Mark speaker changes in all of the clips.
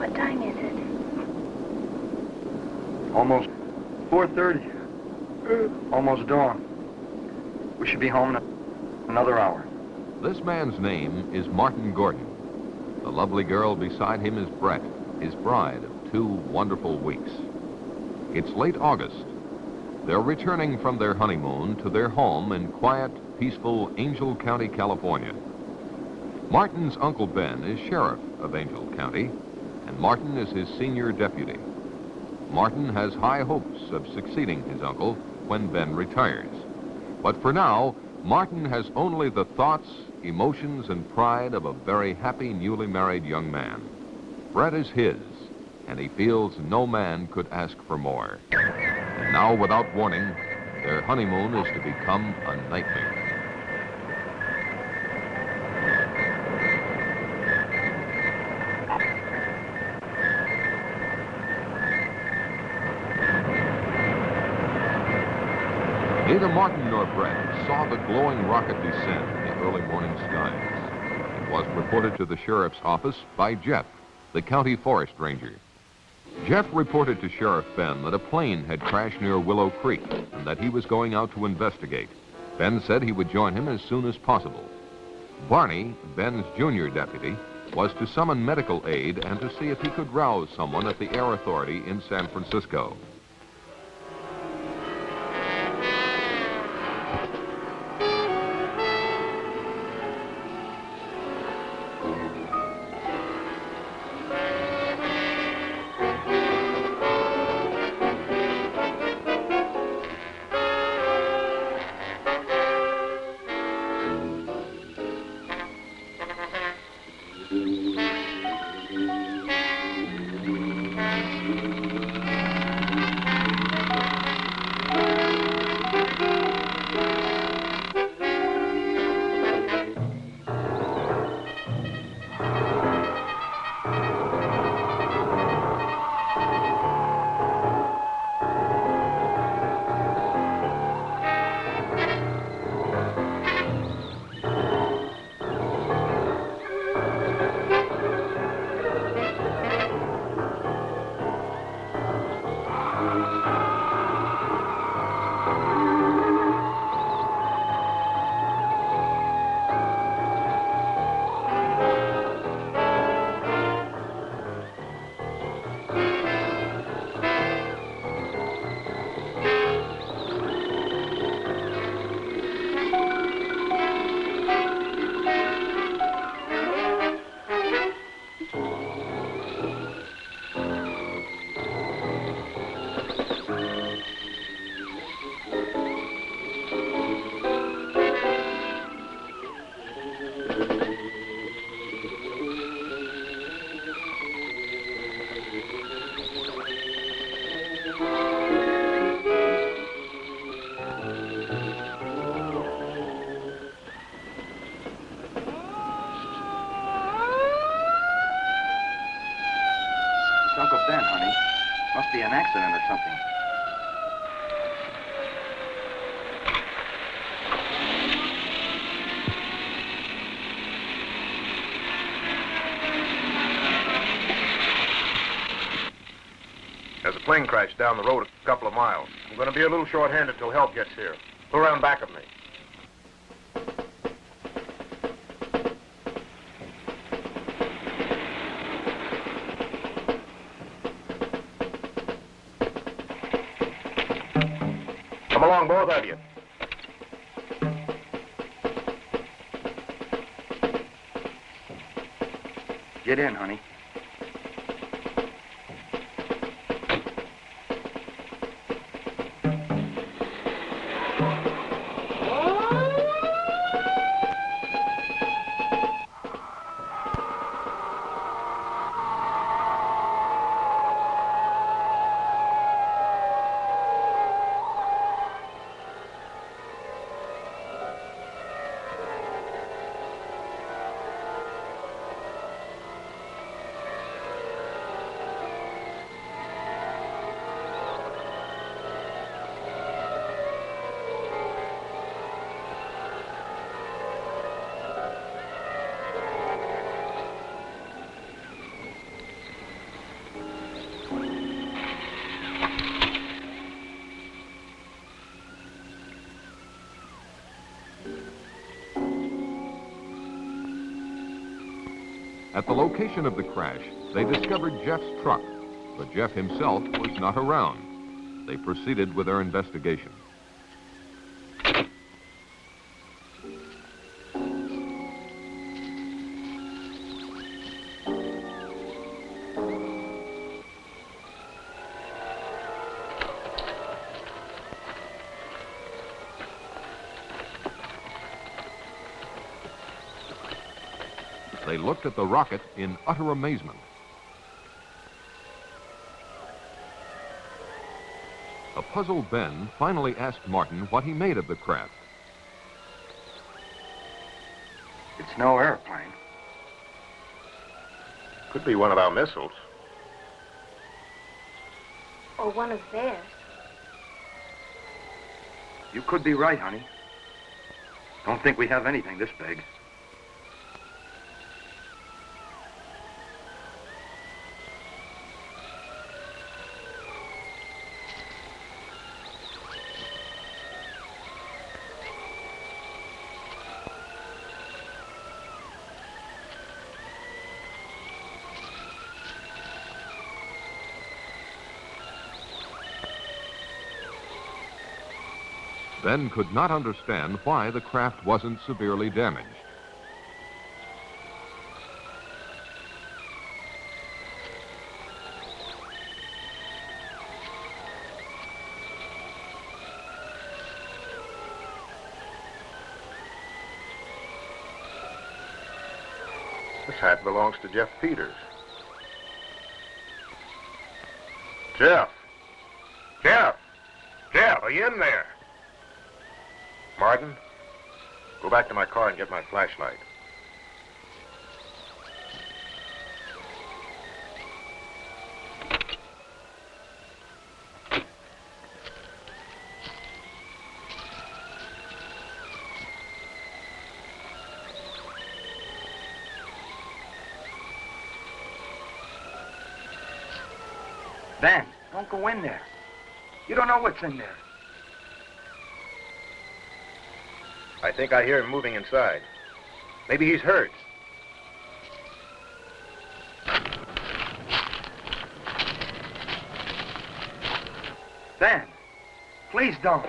Speaker 1: What time is it?
Speaker 2: Almost 4:30. Almost dawn. We should be home in another hour.
Speaker 3: This man's name is Martin Gordon. The lovely girl beside him is Brett, his bride of 2 wonderful weeks. It's late August. They're returning from their honeymoon to their home in quiet, peaceful Angel County, California. Martin's Uncle Ben is sheriff of Angel County, and Martin is his senior deputy. Martin has high hopes of succeeding his uncle when Ben retires. But for now, Martin has only the thoughts, emotions, and pride of a very happy newly married young man. Brett is his, and he feels no man could ask for more. And now, without warning, their honeymoon is to become a nightmare. Neither Martin nor Brett saw the glowing rocket descend in the early morning skies. It was reported to the sheriff's office by Jeff, the county forest ranger. Jeff reported to Sheriff Ben that a plane had crashed near Willow Creek and that he was going out to investigate. Ben said he would join him as soon as possible. Barney, Ben's junior deputy, was to summon medical aid and to see if he could rouse someone at the Air Authority in San Francisco.
Speaker 2: Must be an accident or something.
Speaker 4: There's a plane crash down the road a couple of miles. I'm going to be a little short-handed till help gets here. Go around back of me. Come along, both of you.
Speaker 2: Get in, honey.
Speaker 3: At the location of the crash, they discovered Jeff's truck, but Jeff himself was not around. They proceeded with their investigation. They looked at the rocket in utter amazement. A puzzled Ben finally asked Martin what he made of the craft.
Speaker 2: It's no airplane.
Speaker 4: Could be one of our missiles.
Speaker 1: Or one of theirs.
Speaker 2: You could be right, honey. Don't think we have anything this big.
Speaker 3: Ben could not understand why the craft wasn't severely damaged.
Speaker 4: This hat belongs to Jeff Peters. Jeff! Jeff! Jeff, are you in there? Martin, go back to my car and get my flashlight.
Speaker 2: Ben, don't go in there. You don't know what's in there.
Speaker 4: I think I hear him moving inside. Maybe he's hurt.
Speaker 2: Ben, please don't.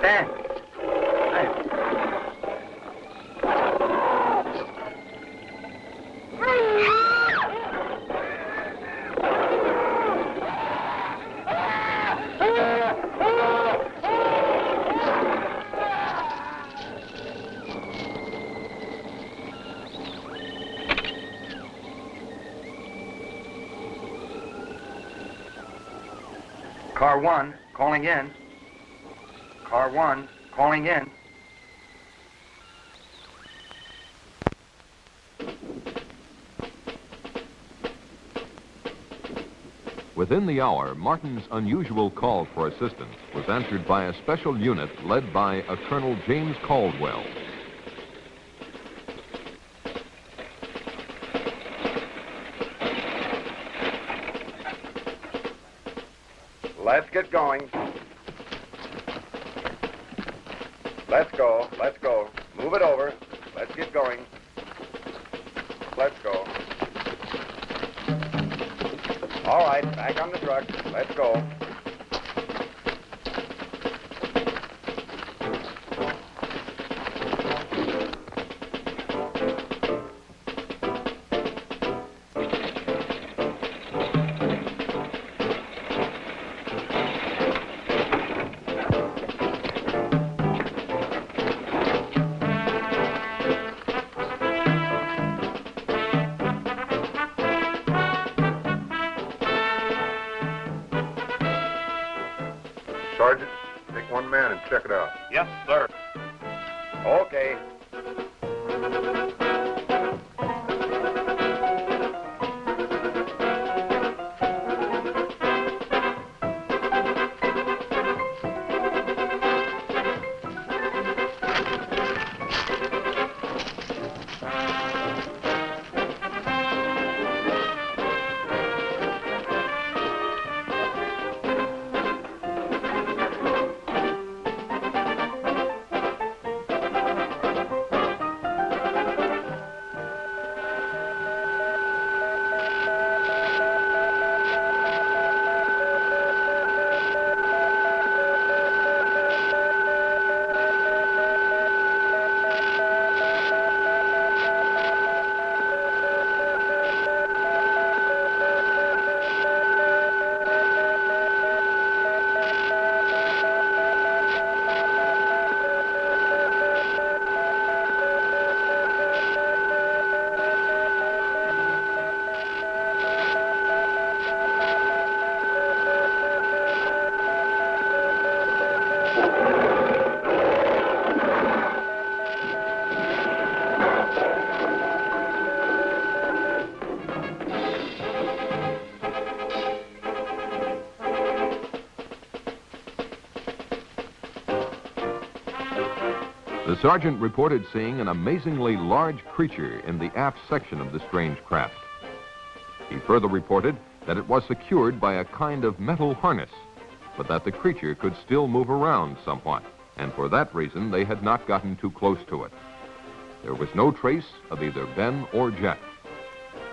Speaker 2: Ben. Ben. Car 1, calling in. Car 1, calling in.
Speaker 3: Within the hour, Martin's unusual call for assistance was answered by a special unit led by a Colonel James Caldwell.
Speaker 4: Let's get going. Let's go. Let's go. Move it over. Let's get going. Let's go. All right, back on the truck. Let's go. Sergeant, take one man and check it out.
Speaker 5: Yes, sir.
Speaker 4: Okay.
Speaker 3: The sergeant reported seeing an amazingly large creature in the aft section of the strange craft. He further reported that it was secured by a kind of metal harness, but that the creature could still move around somewhat, and for that reason they had not gotten too close to it. There was no trace of either Ben or Jeff.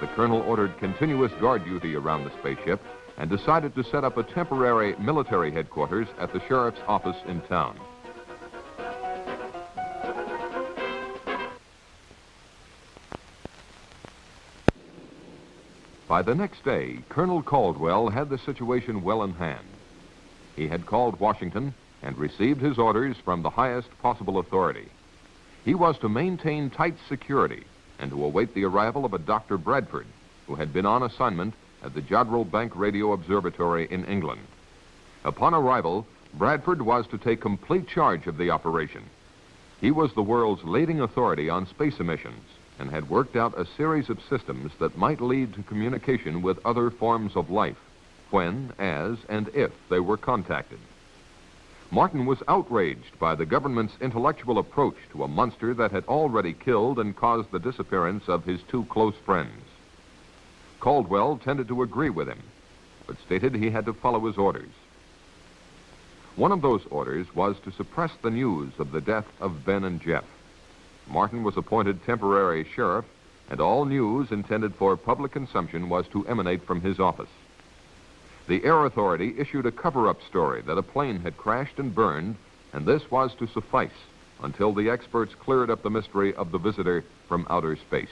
Speaker 3: The colonel ordered continuous guard duty around the spaceship and decided to set up a temporary military headquarters at the sheriff's office in town. By the next day, Colonel Caldwell had the situation well in hand. He had called Washington and received his orders from the highest possible authority. He was to maintain tight security and to await the arrival of a Dr. Bradford, who had been on assignment at the Jodrell Bank Radio Observatory in England. Upon arrival, Bradford was to take complete charge of the operation. He was the world's leading authority on space emissions and had worked out a series of systems that might lead to communication with other forms of life, when, as, and if they were contacted. Martin was outraged by the government's intellectual approach to a monster that had already killed and caused the disappearance of his two close friends. Caldwell tended to agree with him, but stated he had to follow his orders. One of those orders was to suppress the news of the death of Ben and Jeff. Martin was appointed temporary sheriff, and all news intended for public consumption was to emanate from his office. The Air Authority issued a cover-up story that a plane had crashed and burned, and this was to suffice until the experts cleared up the mystery of the visitor from outer space.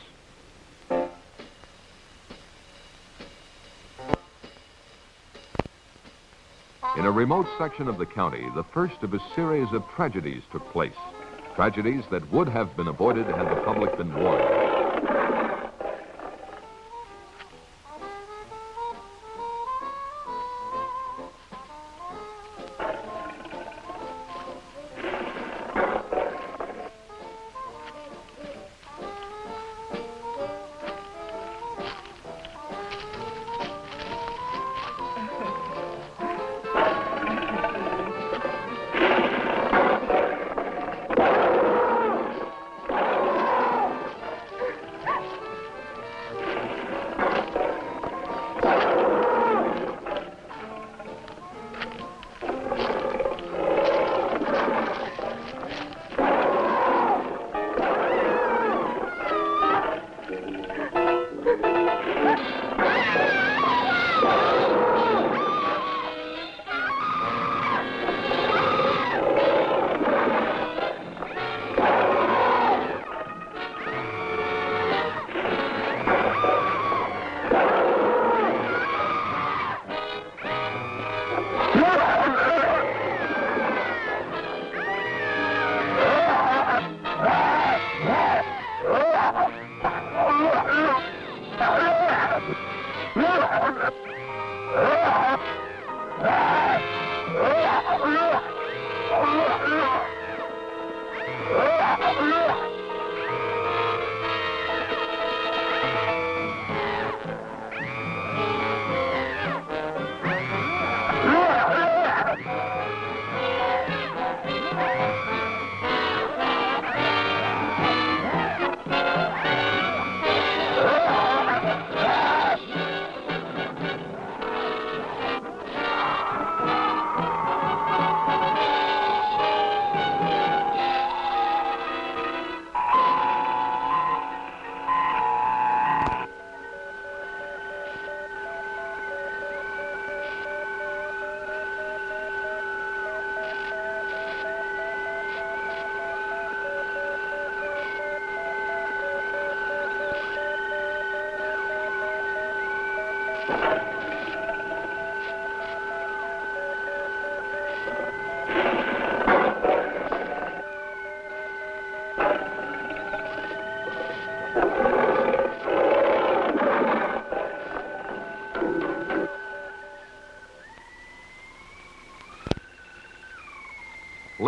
Speaker 3: In a remote section of the county, the first of a series of tragedies took place. Tragedies that would have been avoided had the public been warned.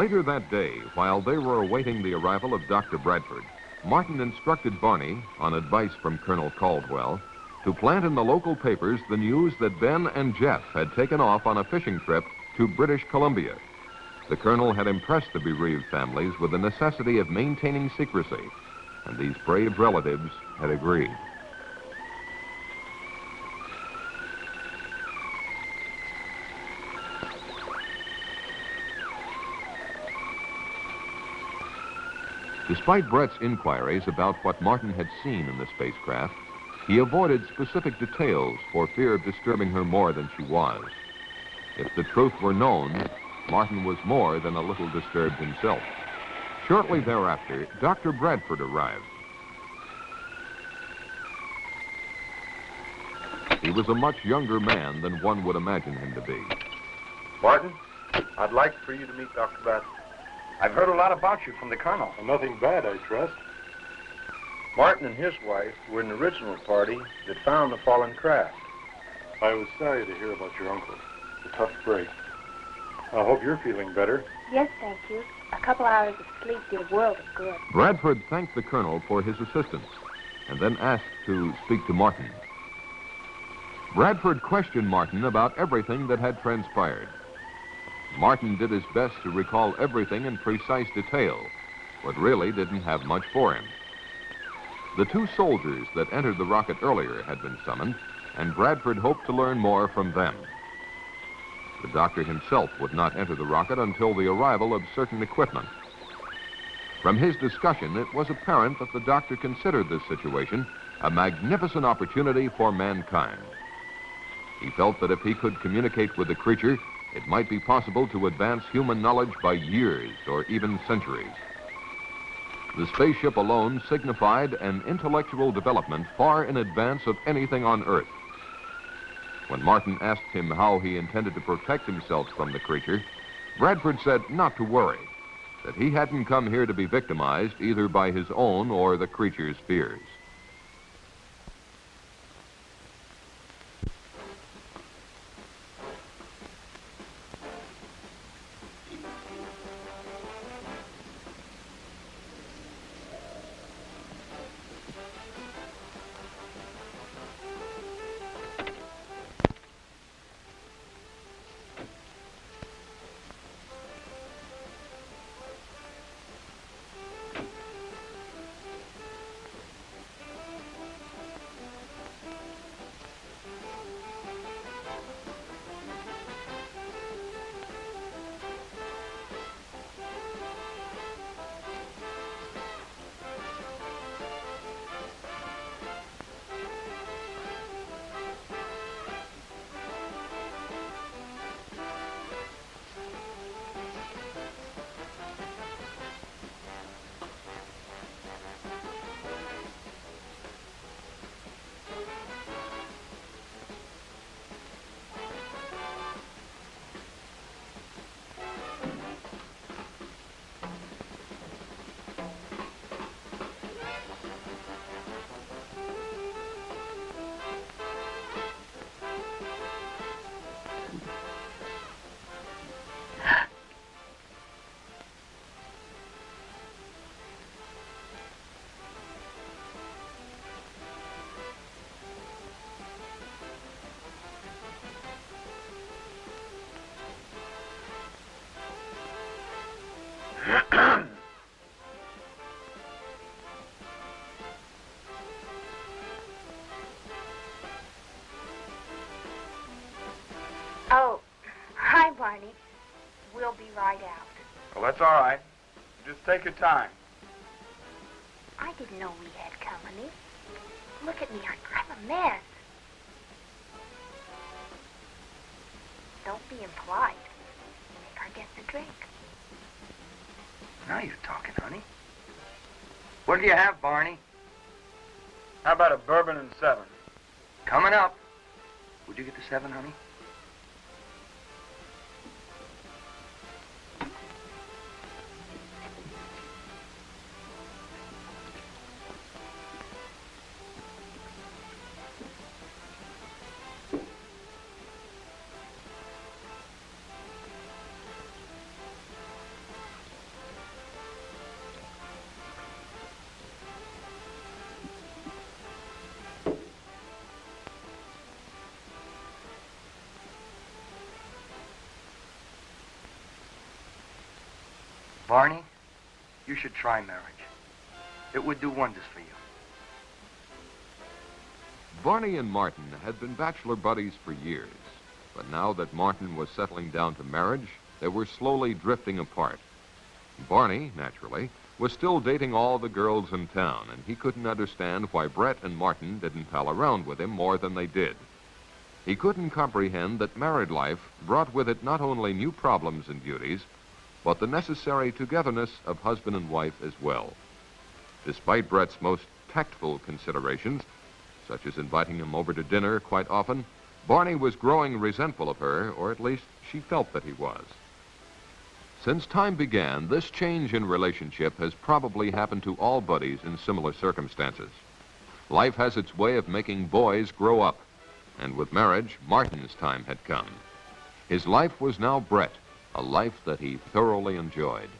Speaker 3: Later that day, while they were awaiting the arrival of Dr. Bradford, Martin instructed Barney, on advice from Colonel Caldwell, to plant in the local papers the news that Ben and Jeff had taken off on a fishing trip to British Columbia. The colonel had impressed the bereaved families with the necessity of maintaining secrecy, and these brave relatives had agreed. Despite Brett's inquiries about what Martin had seen in the spacecraft, he avoided specific details for fear of disturbing her more than she was. If the truth were known, Martin was more than a little disturbed himself. Shortly thereafter, Dr. Bradford arrived. He was a much younger man than one would imagine him to be.
Speaker 4: Martin, I'd like for you to meet Dr. Bradford.
Speaker 2: I've heard a lot about you from the colonel.
Speaker 5: Nothing bad, I trust.
Speaker 4: Martin and his wife were in the original party that found the fallen craft.
Speaker 5: I was sorry to hear about your uncle. It's a tough break. I hope you're feeling better.
Speaker 1: Yes, thank you. A couple hours of sleep did a world of good.
Speaker 3: Bradford thanked the colonel for his assistance and then asked to speak to Martin. Bradford questioned Martin about everything that had transpired. Martin did his best to recall everything in precise detail, but really didn't have much for him. The two soldiers that entered the rocket earlier had been summoned, and Bradford hoped to learn more from them. The doctor himself would not enter the rocket until the arrival of certain equipment. From his discussion, it was apparent that the doctor considered this situation a magnificent opportunity for mankind. He felt that if he could communicate with the creature, it might be possible to advance human knowledge by years or even centuries. The spaceship alone signified an intellectual development far in advance of anything on Earth. When Martin asked him how he intended to protect himself from the creature, Bradford said not to worry, that he hadn't come here to be victimized either by his own or the creature's fears.
Speaker 1: Oh, hi, Barney. We'll be right out.
Speaker 2: Well, that's all right. Just take your time.
Speaker 1: I didn't know we had company. Look at me, I'm a mess. Don't be impolite. Make our guests a drink.
Speaker 2: Now you're talking, honey. What do you have, Barney?
Speaker 4: How about a bourbon and 7?
Speaker 2: Coming up. Would you get the 7, honey? Barney, you should try marriage. It would do wonders for you.
Speaker 3: Barney and Martin had been bachelor buddies for years, but now that Martin was settling down to marriage, they were slowly drifting apart. Barney, naturally, was still dating all the girls in town, and he couldn't understand why Brett and Martin didn't pal around with him more than they did. He couldn't comprehend that married life brought with it not only new problems and duties, but the necessary togetherness of husband and wife as well. Despite Brett's most tactful considerations, such as inviting him over to dinner quite often, Barney was growing resentful of her, or at least she felt that he was. Since time began, this change in relationship has probably happened to all buddies in similar circumstances. Life has its way of making boys grow up, and with marriage, Martin's time had come. His life was now Brett, a life that he thoroughly enjoyed.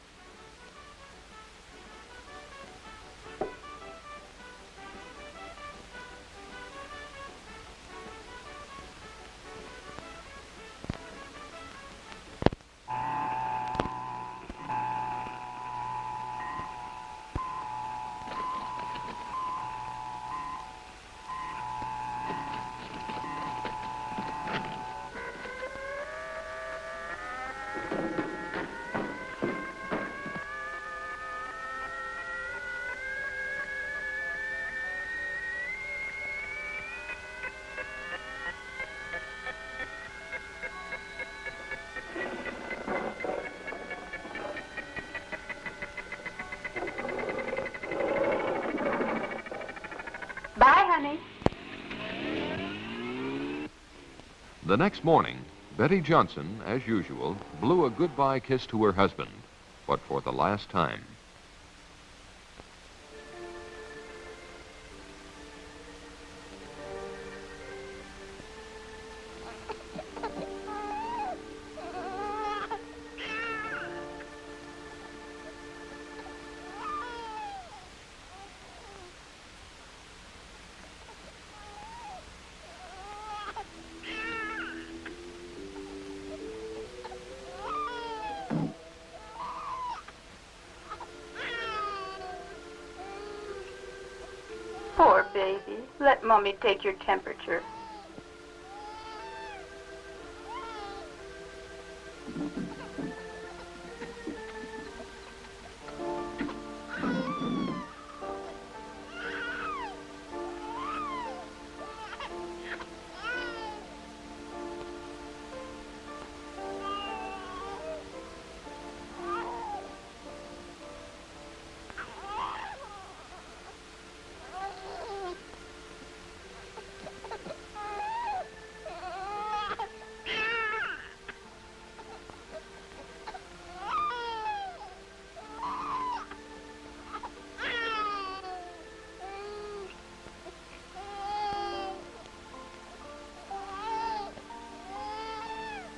Speaker 1: Bye, honey.
Speaker 3: The next morning, Betty Johnson, as usual, blew a goodbye kiss to her husband, but for the last time.
Speaker 6: Poor baby. Let Mommy take your temperature.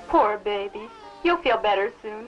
Speaker 6: Poor baby. You'll feel better soon.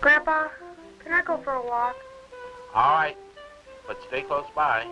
Speaker 1: Grandpa, can I go for a walk?
Speaker 7: All right, but stay close by.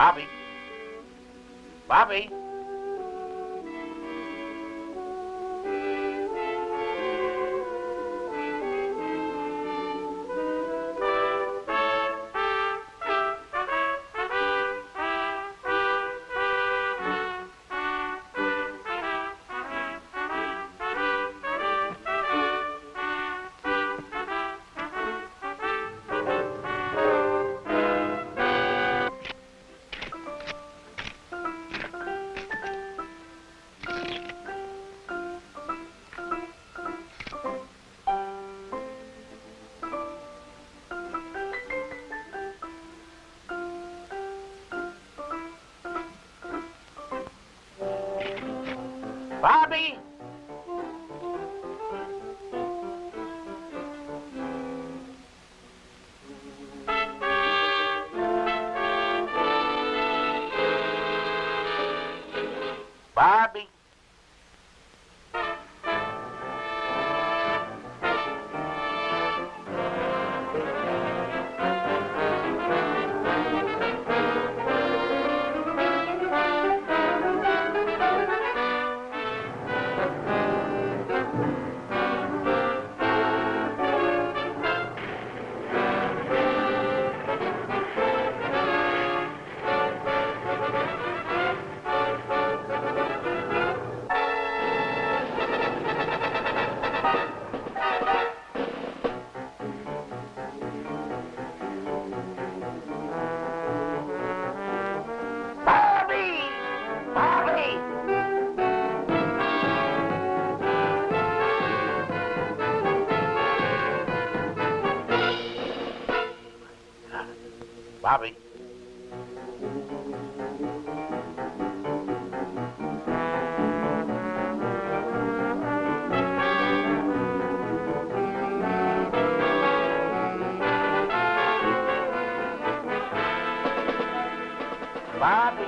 Speaker 7: Bobby. Bobby. Bobby! Bobby! Bobby. Bobby.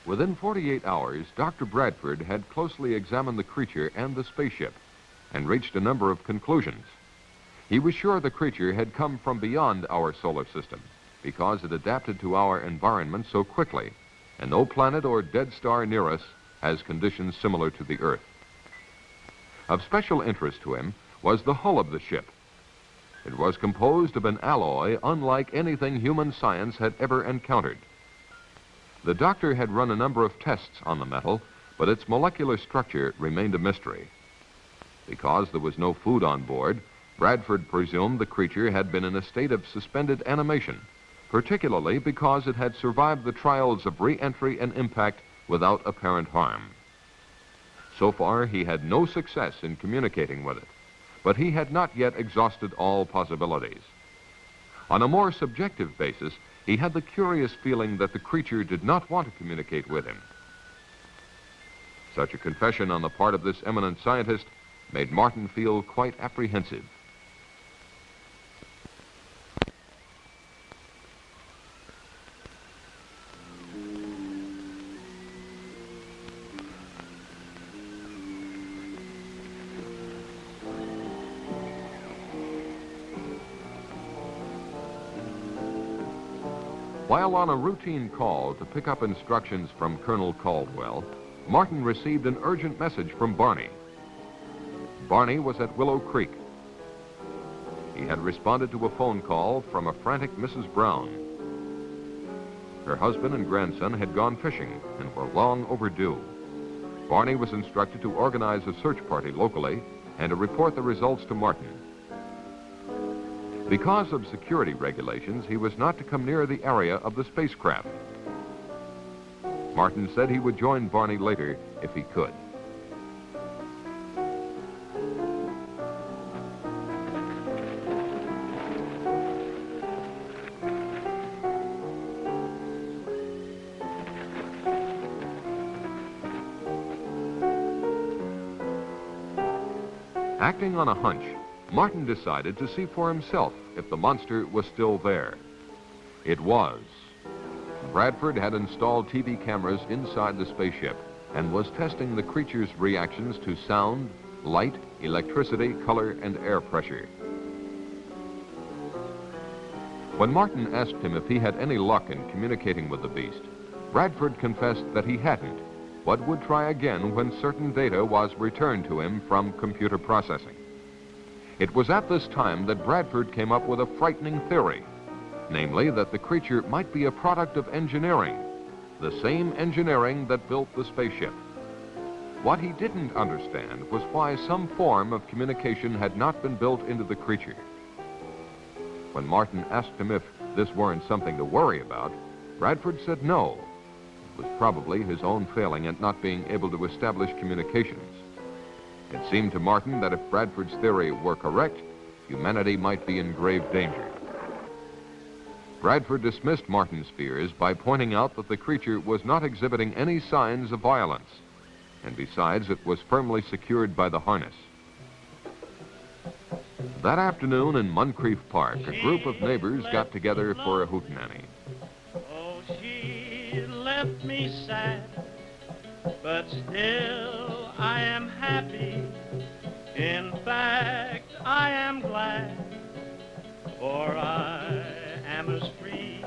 Speaker 3: Within 48 hours, Dr. Bradford had closely examined the creature and the spaceship and reached a number of conclusions. He was sure the creature had come from beyond our solar system because it adapted to our environment so quickly, and no planet or dead star near us has conditions similar to the Earth. Of special interest to him was the hull of the ship. It was composed of an alloy unlike anything human science had ever encountered. The doctor had run a number of tests on the metal, but its molecular structure remained a mystery. Because there was no food on board, Bradford presumed the creature had been in a state of suspended animation, particularly because it had survived the trials of re-entry and impact without apparent harm. So far, he had no success in communicating with it, but he had not yet exhausted all possibilities. On a more subjective basis, he had the curious feeling that the creature did not want to communicate with him. Such a confession on the part of this eminent scientist made Martin feel quite apprehensive. While on a routine call to pick up instructions from Colonel Caldwell, Martin received an urgent message from Barney. Barney was at Willow Creek. He had responded to a phone call from a frantic Mrs. Brown. Her husband and grandson had gone fishing and were long overdue. Barney was instructed to organize a search party locally and to report the results to Martin. Because of security regulations, he was not to come near the area of the spacecraft. Martin said he would join Barney later if he could. Acting on a hunch, Martin decided to see for himself if the monster was still there. It was. Bradford had installed TV cameras inside the spaceship and was testing the creature's reactions to sound, light, electricity, color, and air pressure. When Martin asked him if he had any luck in communicating with the beast, Bradford confessed that he hadn't, but would try again when certain data was returned to him from computer processing. It was at this time that Bradford came up with a frightening theory, namely that the creature might be a product of engineering, the same engineering that built the spaceship. What he didn't understand was why some form of communication had not been built into the creature. When Martin asked him if this weren't something to worry about, Bradford said no. It was probably his own failing at not being able to establish communications. It seemed to Martin that if Bradford's theory were correct, humanity might be in grave danger. Bradford dismissed Martin's fears by pointing out that the creature was not exhibiting any signs of violence, and besides, it was firmly secured by the harness. That afternoon in Moncrief Park, a group of neighbors got together for a hootenanny.
Speaker 8: Oh, she left me sad, but still I am happy. In fact, I am glad, for I am as free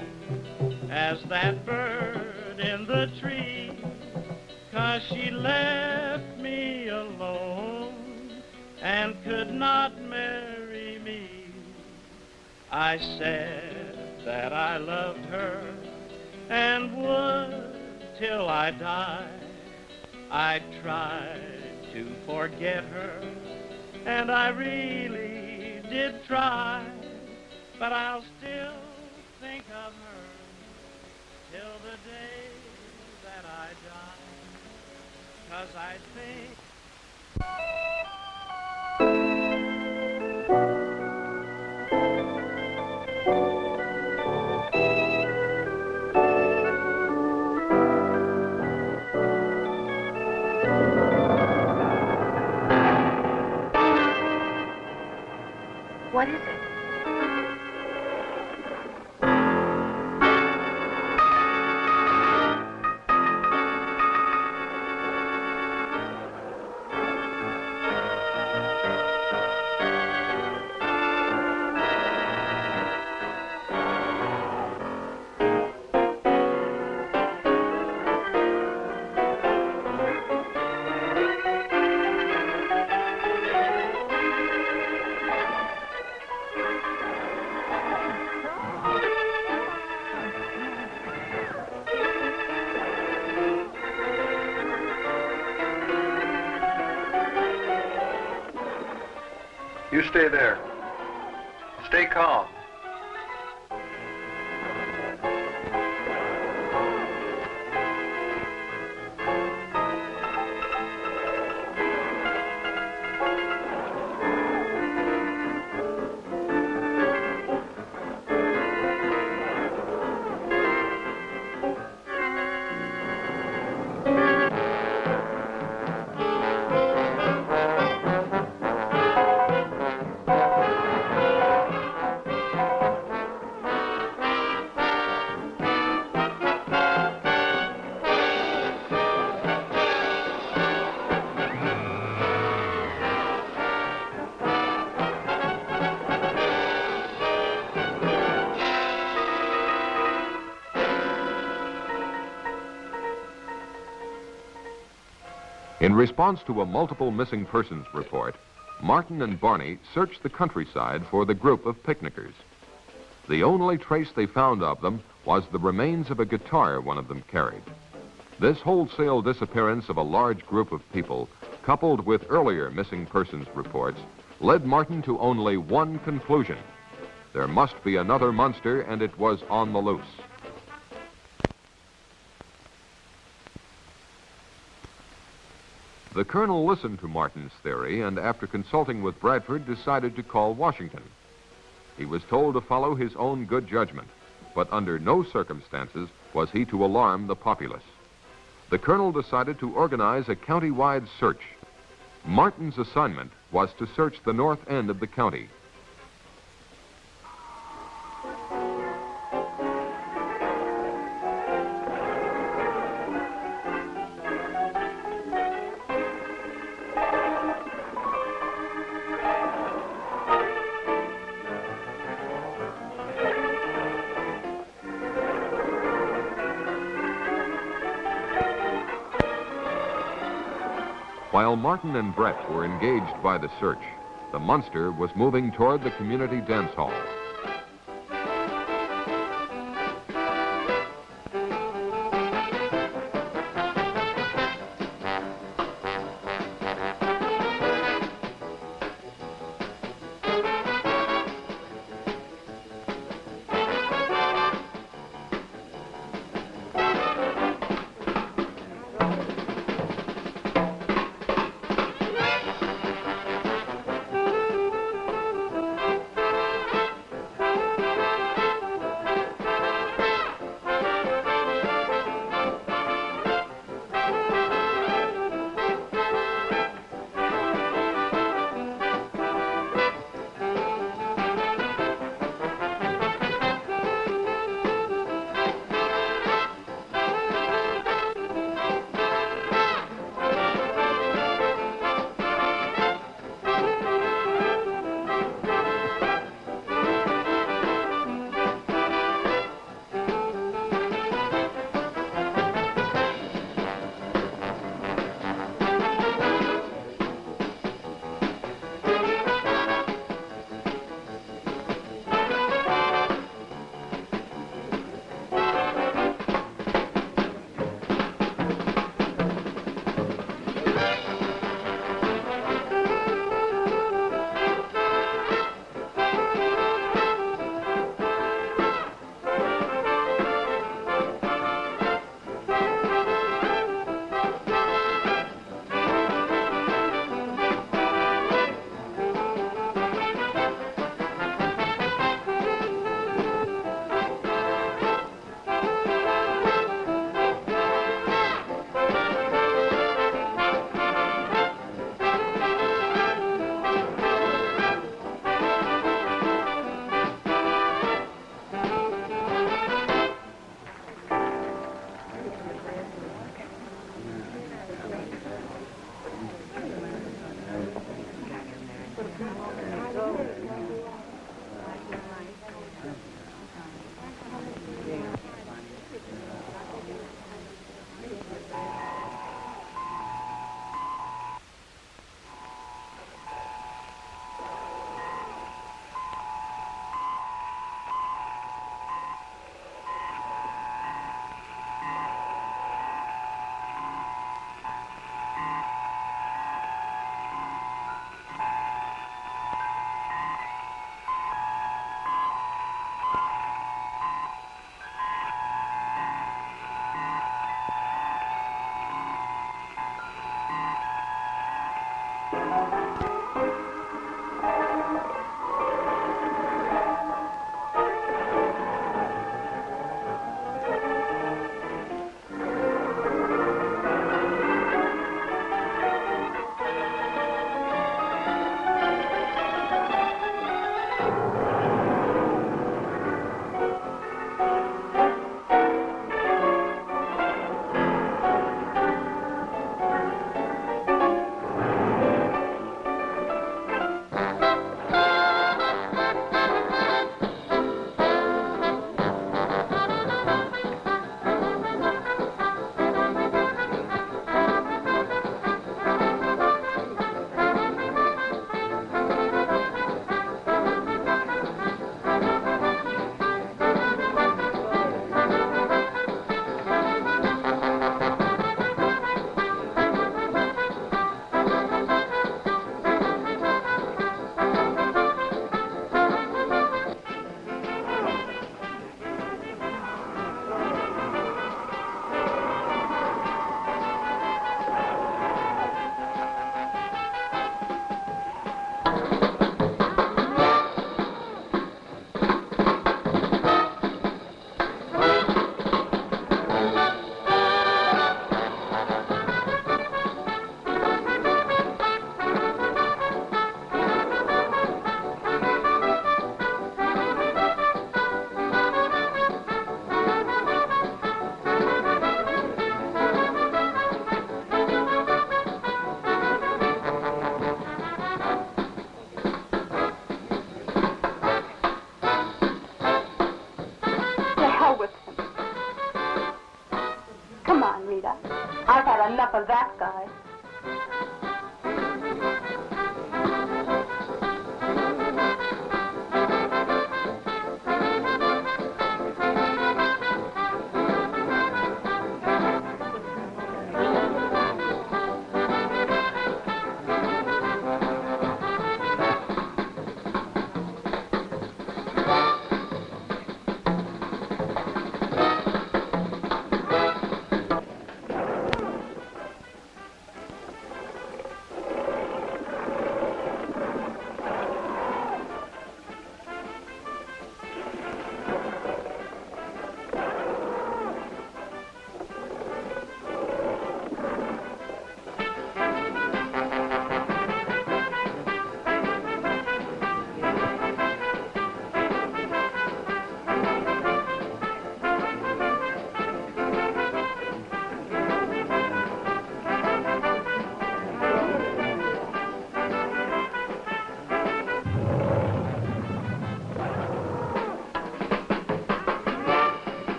Speaker 8: as that bird in the tree, 'cause she left me alone and could not marry me. I said that I loved her and would till I died. I tried to forget her, and I really did try, but I'll still think of her till the day that I die, 'cause I think
Speaker 1: What is it?
Speaker 2: You stay there. Stay calm.
Speaker 3: In response to a multiple missing persons report, Martin and Barney searched the countryside for the group of picnickers. The only trace they found of them was the remains of a guitar one of them carried. This wholesale disappearance of a large group of people, coupled with earlier missing persons reports, led Martin to only one conclusion. There must be another monster, and it was on the loose. The colonel listened to Martin's theory, and after consulting with Bradford, decided to call Washington. He was told to follow his own good judgment, but under no circumstances was he to alarm the populace. The colonel decided to organize a county-wide search. Martin's assignment was to search the north end of the county. While Martin and Brett were engaged by the search, the monster was moving toward the community dance hall.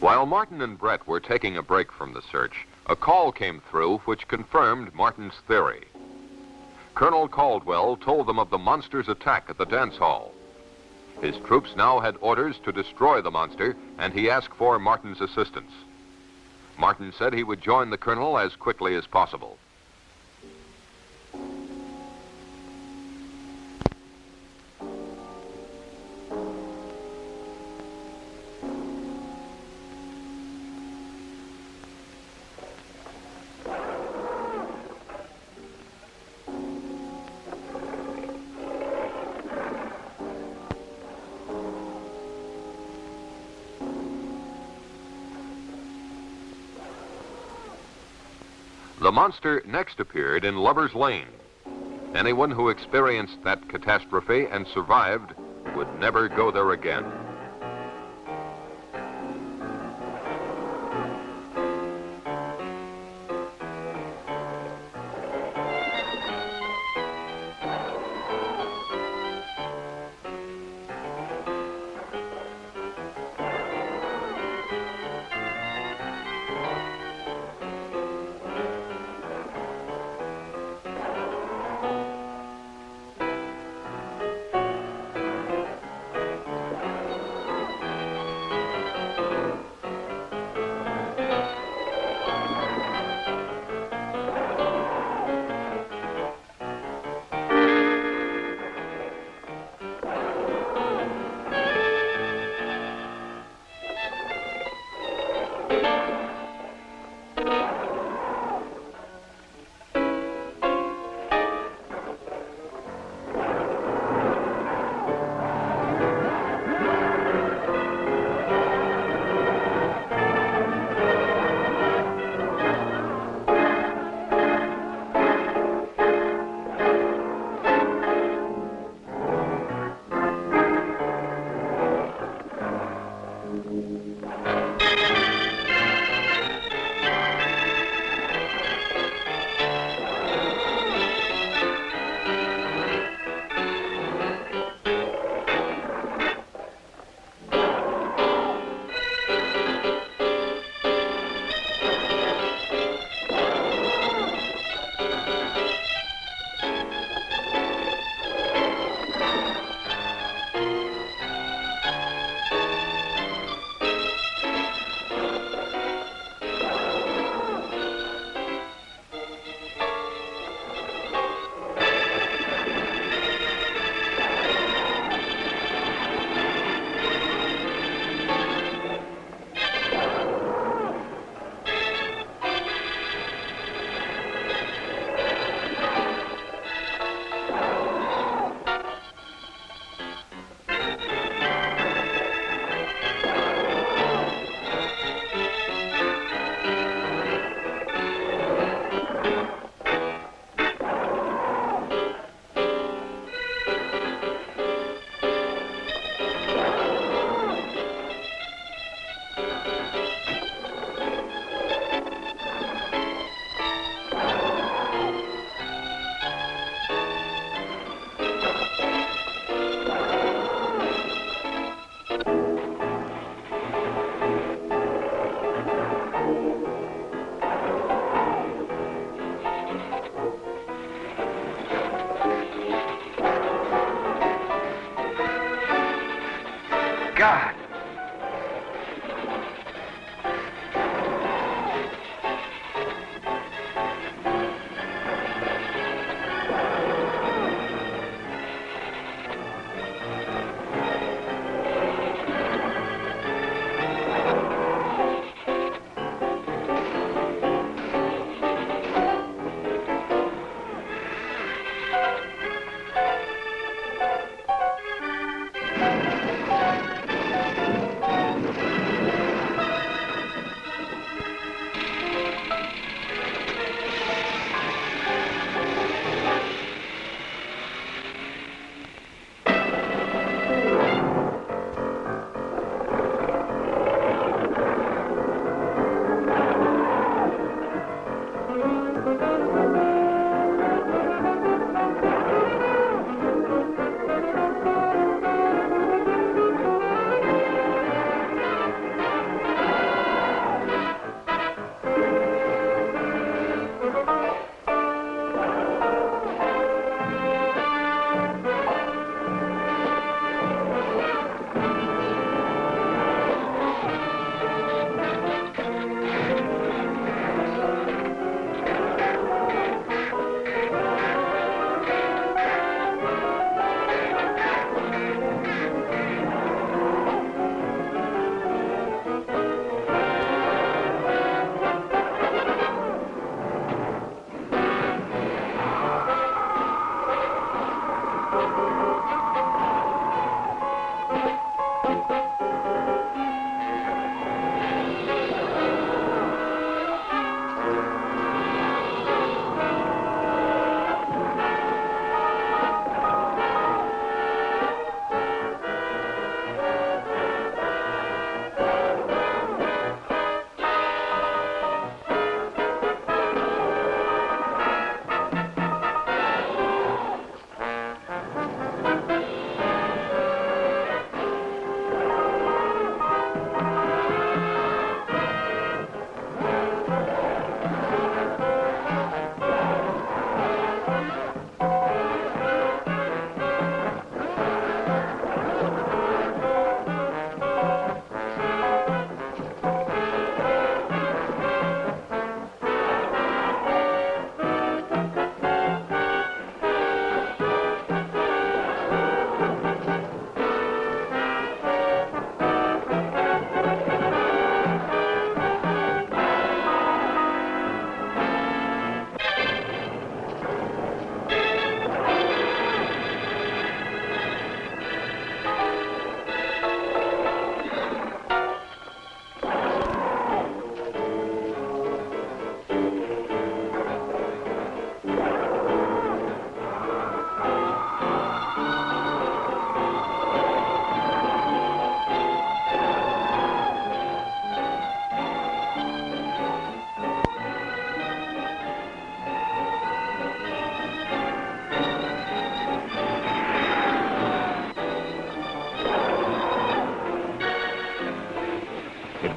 Speaker 3: While Martin and Brett were taking a break from the search, a call came through which confirmed Martin's theory. Colonel Caldwell told them of the monster's attack at the dance hall. His troops now had orders to destroy the monster, and he asked for Martin's assistance. Martin said he would join the colonel as quickly as possible. The monster next appeared in Lover's Lane. Anyone who experienced that catastrophe and survived would never go there again.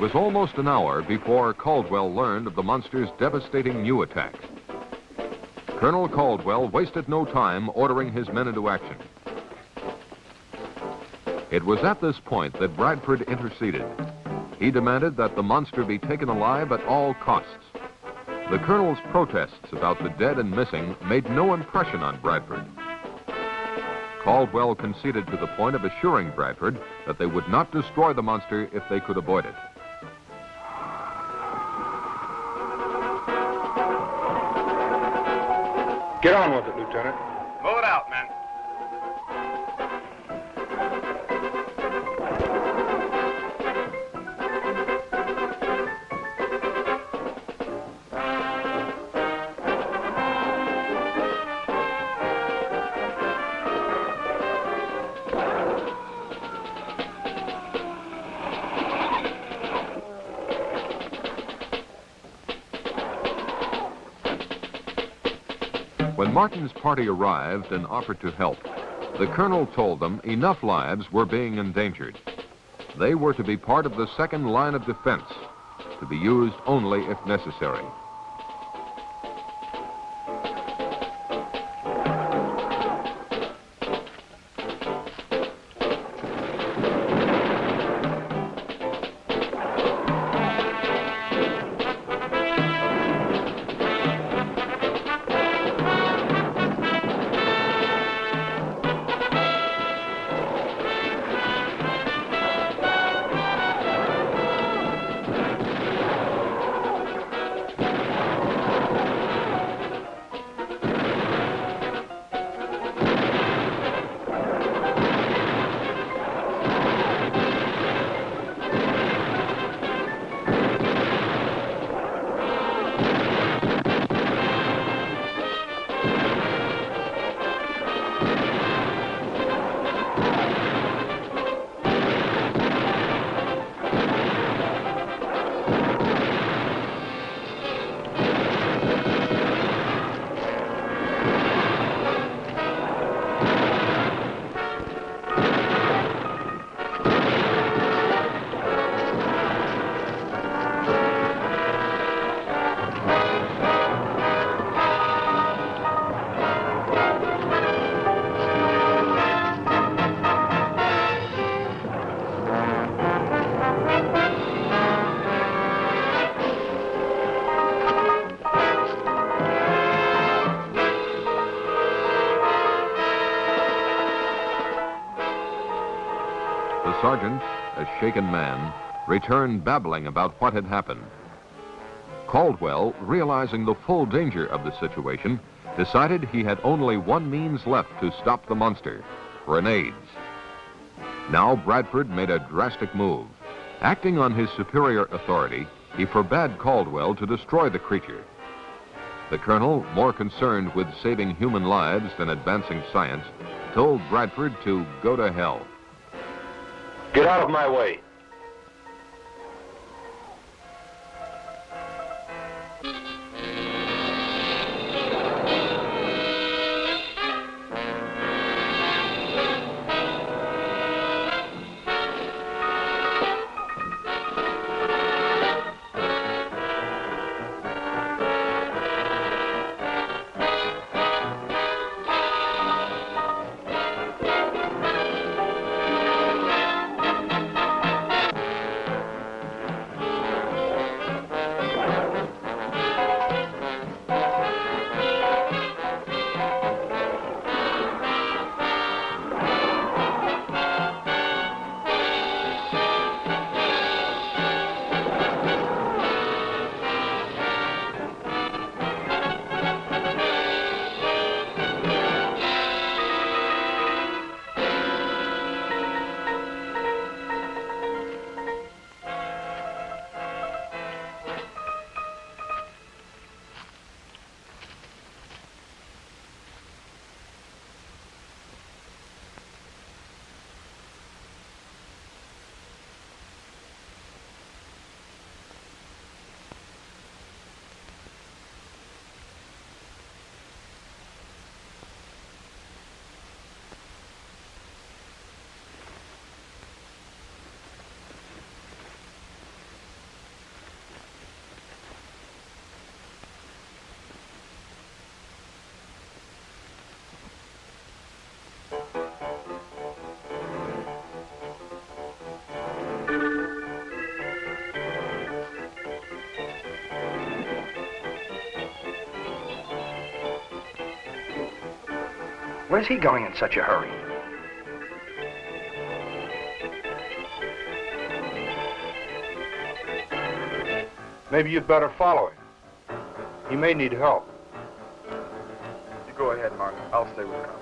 Speaker 3: was almost an hour before Caldwell learned of the monster's devastating new attack. Colonel Caldwell wasted no time ordering his men into action. It was at this point that Bradford interceded. He demanded that the monster be taken alive at all costs. The colonel's protests about the dead and missing made no impression on Bradford. Caldwell conceded to the point of assuring Bradford that they would not destroy the monster if they could avoid it.
Speaker 5: Get on with it, Lieutenant.
Speaker 4: Move it out, men.
Speaker 3: When Martin's party arrived and offered to help, the colonel told them enough lives were being endangered. They were to be part of the second line of defense, to be used only if necessary. The sergeant, a shaken man, returned babbling about what had happened. Caldwell, realizing the full danger of the situation, decided he had only one means left to stop the monster: grenades. Now Bradford made a drastic move. Acting on his superior authority, he forbade Caldwell to destroy the creature. The colonel, more concerned with saving human lives than advancing science, told Bradford to go to hell.
Speaker 5: Get out of my way.
Speaker 2: Where's he going in such a hurry?
Speaker 5: Maybe you'd better follow him. He may need help.
Speaker 2: You go ahead, Mark. I'll stay with Carl.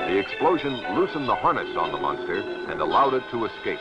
Speaker 3: The explosion loosened the harness on the monster and allowed it to escape.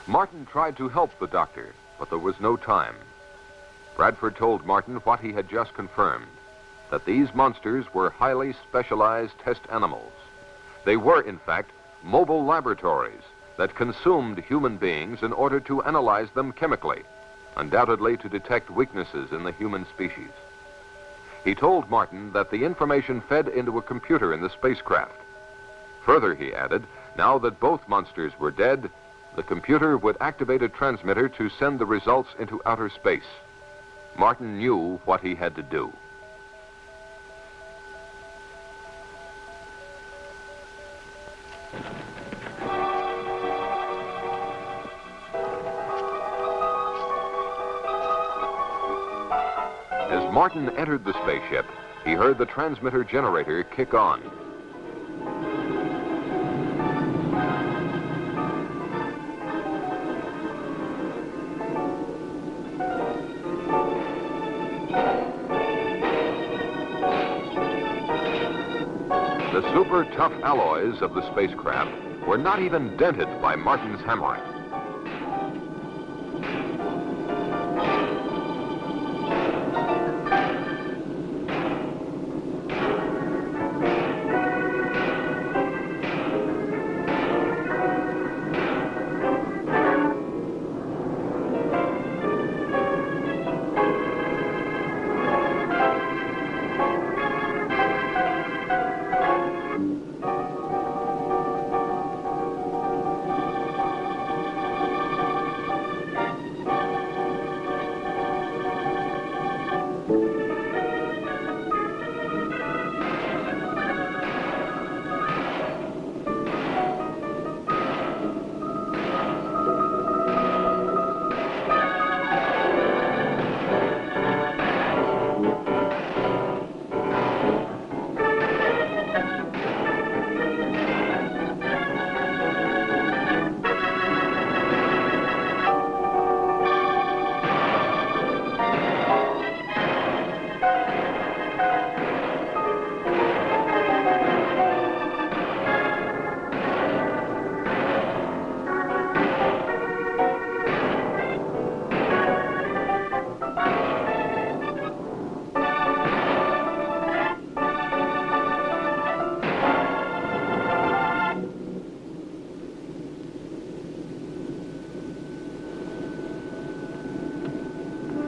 Speaker 3: Martin tried to help the doctor, but there was no time. Bradford told Martin what he had just confirmed, that these monsters were highly specialized test animals. They were, in fact, mobile laboratories that consumed human beings in order to analyze them chemically, undoubtedly to detect weaknesses in the human species. He told Martin that the information fed into a computer in the spacecraft. Further, he added, now that both monsters were dead, the computer would activate a transmitter to send the results into outer space. Martin knew what he had to do. As Martin entered the spaceship, he heard the transmitter generator kick on. The super tough alloys of the spacecraft were not even dented by Martin's hammering.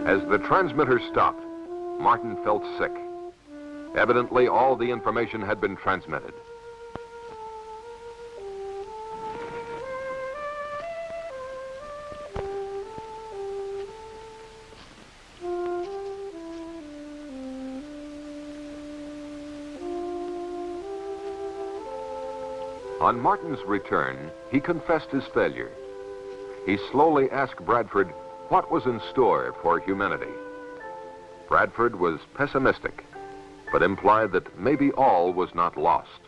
Speaker 3: As the transmitter stopped, Martin felt sick. Evidently, all the information had been transmitted. On Martin's return, he confessed his failure. He slowly asked Bradford what was in store for humanity. Bradford was pessimistic, but implied that maybe all was not lost.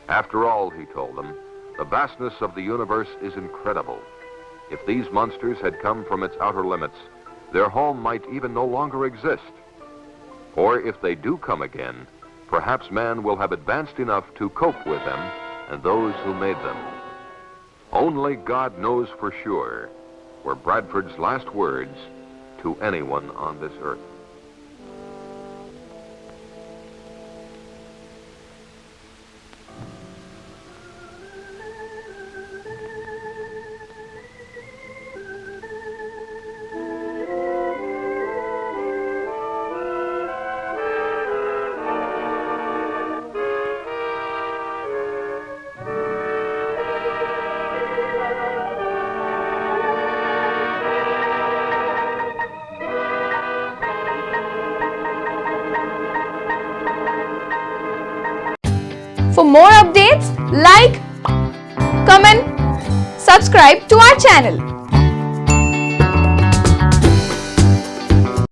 Speaker 3: After all, he told them, the vastness of the universe is incredible. If these monsters had come from its outer limits, their home might even no longer exist. Or if they do come again, perhaps man will have advanced enough to cope with them and those who made them. Only God knows for sure, were Bradford's last words to anyone on this earth.
Speaker 9: For more updates, like, comment, subscribe to our channel.